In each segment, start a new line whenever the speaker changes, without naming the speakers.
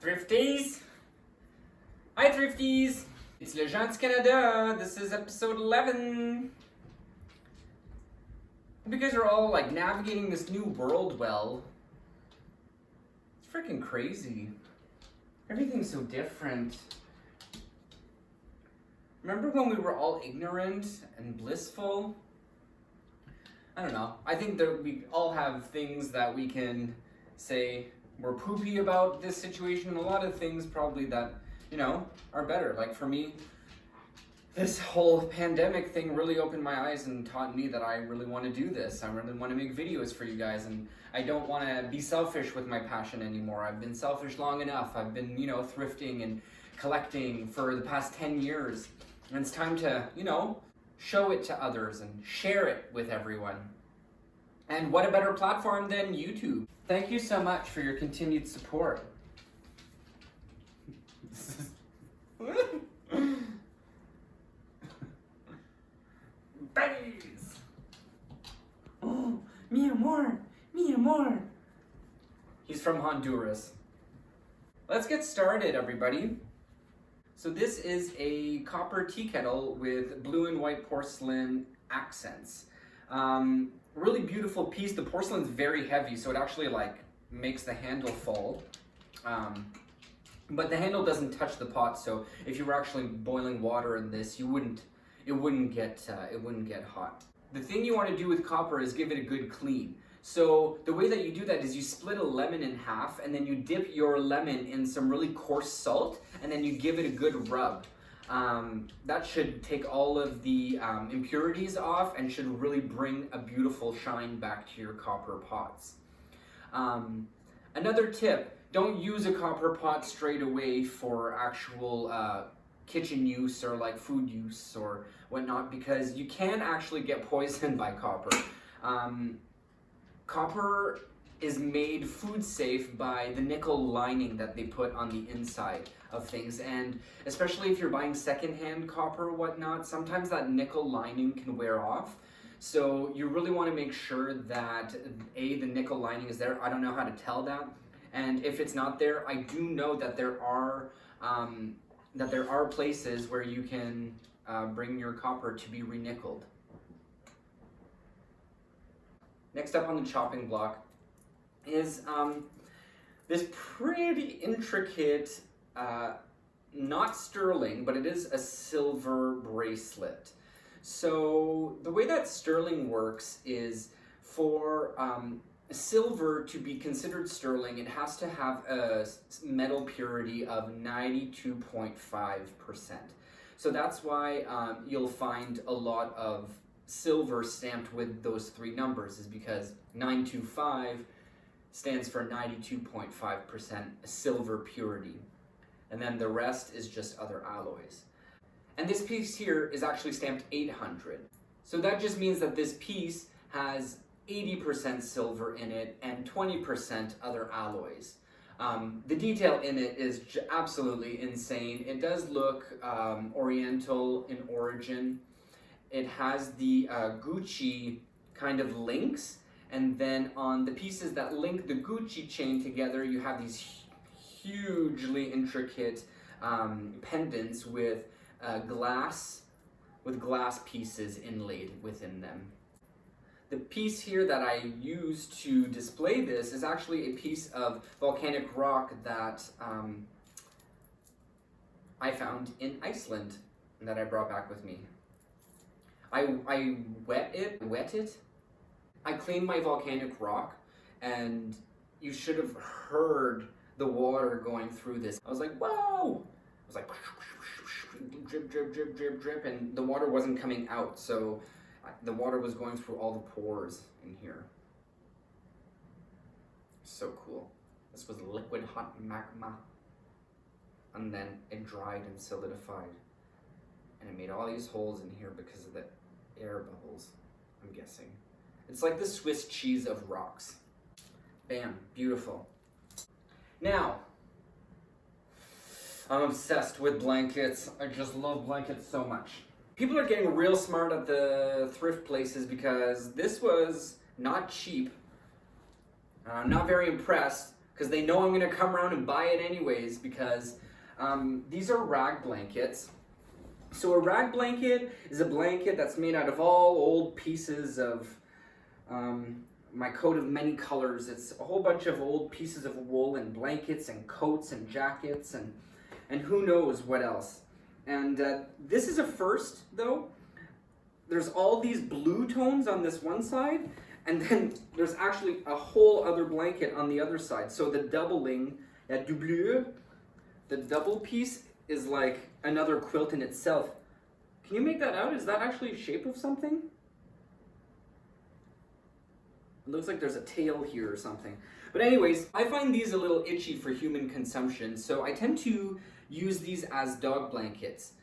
Thrifties! Hi Thrifties! It's Le Gens du Canada. This is episode 11. Hope you guys are all like navigating this new world well. It's freaking crazy. Everything's so different. Remember when we were all ignorant and blissful? I don't know. I think that we all have things that we can say we're poopy about this situation, and a lot of things probably that, are better. Like for me, this whole pandemic thing really opened my eyes and taught me that I really want to do this. I really want to make videos for you guys, and I don't want to be selfish with my passion anymore. I've been selfish long enough. I've been, thrifting and collecting for the past 10 years. And it's time to, show it to others and share it with everyone. And what a better platform than YouTube. Thank you so much for your continued support. Babies! Oh, mi amor, mi amor. He's from Honduras. Let's get started, everybody. So this is a copper tea kettle with blue and white porcelain accents. Really beautiful piece. The porcelain's very heavy, so it actually makes the handle fall. But the handle doesn't touch the pot, so if you were actually boiling water in this, it wouldn't get hot. The thing you want to do with copper is give it a good clean. So the way that you do that is you split a lemon in half, and then you dip your lemon in some really coarse salt, and then you give it a good rub. That should take all of the impurities off and should really bring a beautiful shine back to your copper pots. Another tip, don't use a copper pot straight away for actual kitchen use or like food use or whatnot, because you can actually get poisoned by copper. Copper is made food safe by the nickel lining that they put on the inside of things, and especially if you're buying secondhand copper or whatnot, sometimes that nickel lining can wear off. So you really want to make sure that the nickel lining is there. I don't know how to tell that, and if it's not there, I do know that there are places where you can bring your copper to be renickeled. Next up on the chopping block is this pretty intricate, not sterling, but it is a silver bracelet. So the way that sterling works is for silver to be considered sterling, it has to have a metal purity of 92.5%. So that's why you'll find a lot of silver stamped with those three numbers, is because 925 stands for 92.5% silver purity, and then the rest is just other alloys. And this piece here is actually stamped 800. So that just means that this piece has 80% silver in it and 20% other alloys. The detail in it is absolutely insane. It does look oriental in origin. It has the Gucci kind of links, and then on the pieces that link the Gucci chain together, you have these hugely intricate pendants with glass pieces inlaid within them. The piece here that I used to display this is actually a piece of volcanic rock that I found in Iceland that I brought back with me. I wet it. I cleaned my volcanic rock, and you should have heard the water going through this. I was like, whoa! It was like drip, drip, drip, drip, drip, and the water wasn't coming out, so the water was going through all the pores in here. So cool. This was liquid hot magma, and then it dried and solidified, and it made all these holes in here because of the air bubbles, I'm guessing. It's like the Swiss cheese of rocks. Bam, beautiful. Now, I'm obsessed with blankets. I just love blankets so much. People are getting real smart at the thrift places because this was not cheap. I'm not very impressed. because they know I'm going to come around and buy it anyways, because these are rag blankets. So a rag blanket is a blanket that's made out of all old pieces of my coat of many colors. It's a whole bunch of old pieces of wool and blankets and coats and jackets and who knows what else. And this is a first, though. There's all these blue tones on this one side, and then there's actually a whole other blanket on the other side. So the doubling, the double piece is like another quilt in itself. Can you make that out? Is that actually a shape of something? It looks like there's a tail here or something. But anyways, I find these a little itchy for human consumption, so I tend to use these as dog blankets,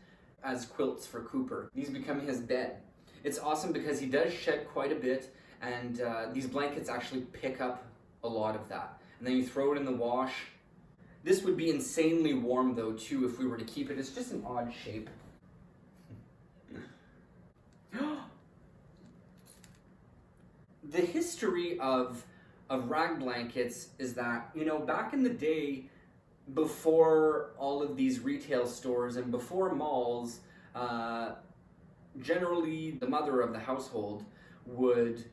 as quilts for Cooper. These become his bed. It's awesome because he does shed quite a bit, and these blankets actually pick up a lot of that. And then you throw it in the wash. This would be insanely warm though too if we were to keep it. It's just an odd shape. The history of rag blankets is that, you know, back in the day, before all of these retail stores and before malls, generally the mother of the household would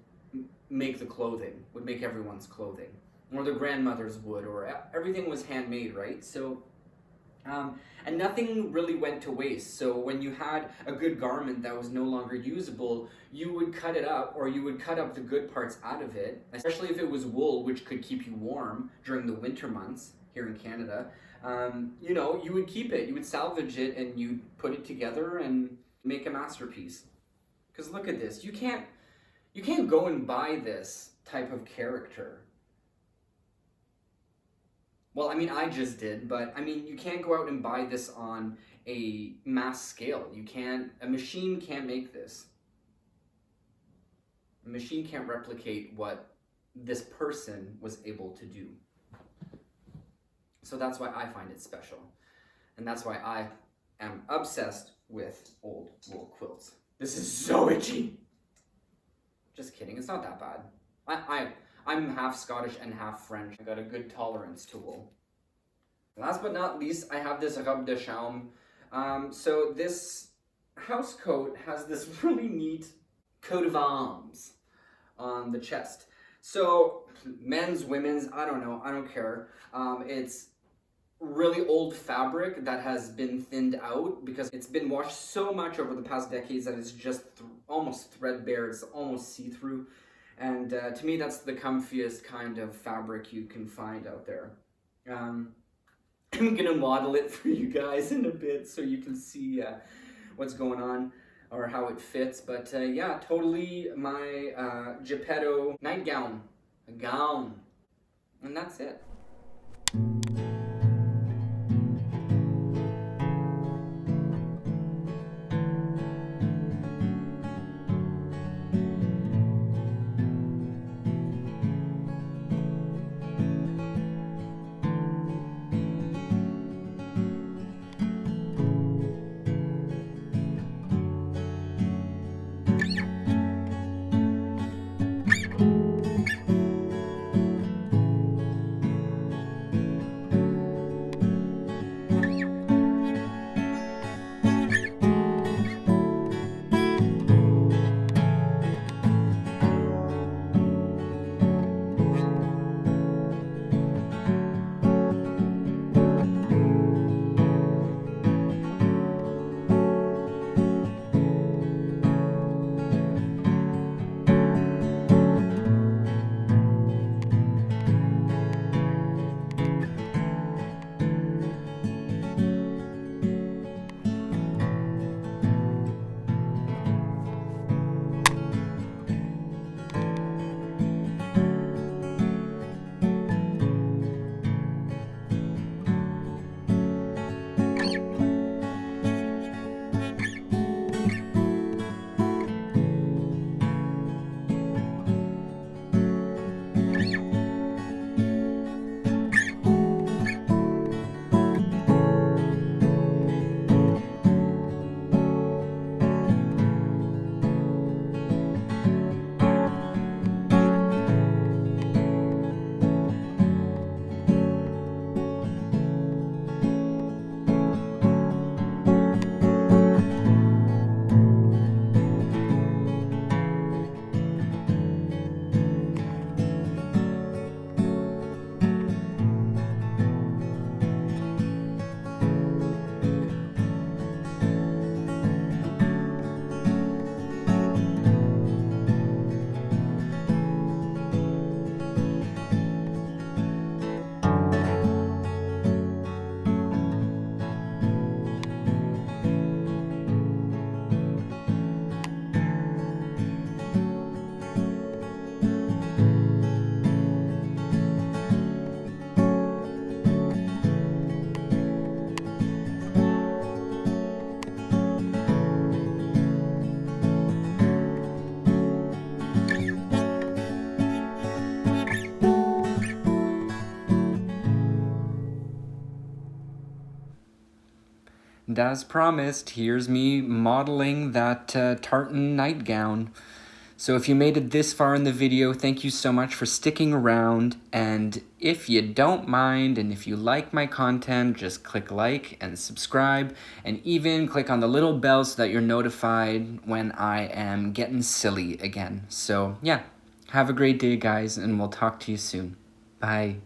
make the clothing, would make everyone's clothing, or the grandmothers would, or everything was handmade, right? So, and nothing really went to waste. So when you had a good garment that was no longer usable, you would cut it up, or you would cut up the good parts out of it, especially if it was wool, which could keep you warm during the winter months here in Canada. You know, you would keep it, you would salvage it, and you'd put it together and make a masterpiece. Because look at this, you can't go and buy this type of character. Well, I mean, I just did, but I mean, you can't go out and buy this on a mass scale. A machine can't make this. A machine can't replicate what this person was able to do. So that's why I find it special. And that's why I am obsessed with old wool quilts. This is so itchy. Just kidding, it's not that bad. I'm half Scottish and half French. I got a good tolerance to wool. Last but not least, I have this robe de chambre. So this house coat has this really neat coat of arms on the chest. So men's, women's, I don't know, I don't care. It's really old fabric that has been thinned out because it's been washed so much over the past decades that it's just almost threadbare, it's almost see-through. And to me, that's the comfiest kind of fabric you can find out there. I'm gonna model it for you guys in a bit so you can see what's going on or how it fits. But yeah, totally my Geppetto nightgown, a gown, and that's it. And as promised, here's me modeling that tartan nightgown. So if you made it this far in the video, thank you so much for sticking around. And if you don't mind, and if you like my content, just click like and subscribe, and even click on the little bell so that you're notified when I am getting silly again. So yeah, have a great day, guys, and we'll talk to you soon. Bye.